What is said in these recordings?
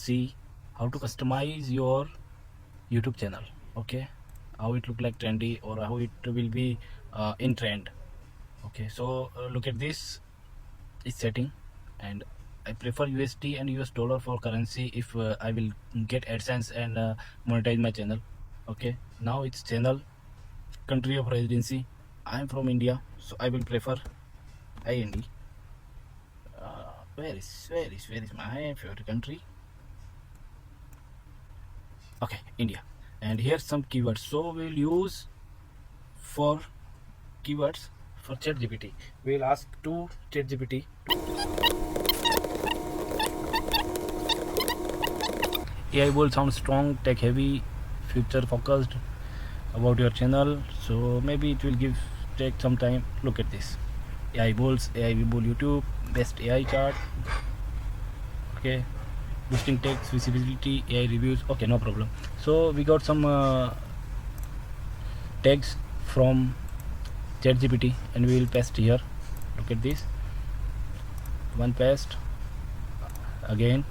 see how to customize your YouTube channel. Okay, how it look like trendy, or how it will be in trend. Okay, so look at this is setting, and I prefer USD and US dollar for currency if I will get AdSense and monetize my channel. Okay, now it's channel, country of residency. I am from India, so I will prefer IND. Where is my favorite country? Okay, India. And here's some keywords. So we'll use for keywords for ChatGPT. We'll ask to ChatGPT. AI will sound strong, tech heavy, future focused about your channel. So maybe it will take some time. Look at this. AI Bulls, AI Bull YouTube, best AI chart. Okay, boosting text visibility, AI reviews. Okay, no problem. So we got some tags from ChatGPT and we will paste here. Look at this. One paste, again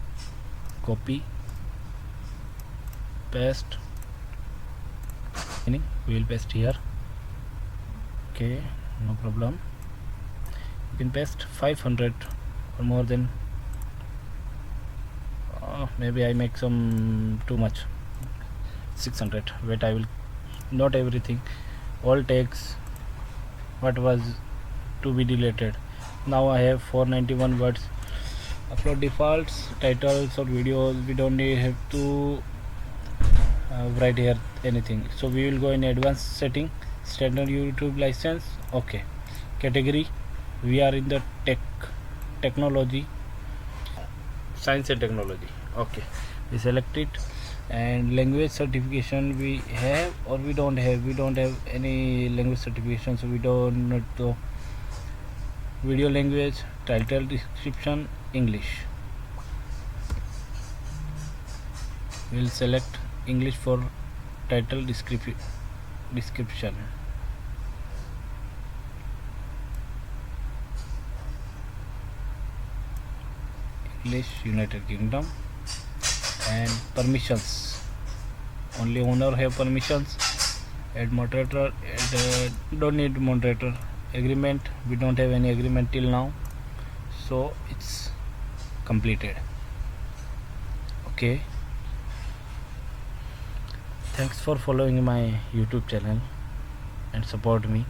copy, paste, we will paste here. Okay, no problem. You can paste 500 or more than. Maybe I make some too much. 600. Wait, I will not everything. All tags what was to be deleted. Now I have 491 words. Upload defaults, titles or videos. We don't have to write here anything. So we will go in advanced setting, standard YouTube license. Okay, category, we are in the technology, science and technology. Okay, we select it. And language certification we have or we don't have any language certification, so we don't know the video language, title description English. We'll select English for title description. English, United Kingdom. And permissions, only owner have permissions. Add moderator, don't need moderator. Agreement, we don't have any agreement till now, so it's completed. Okay, thanks for following my YouTube channel and support me.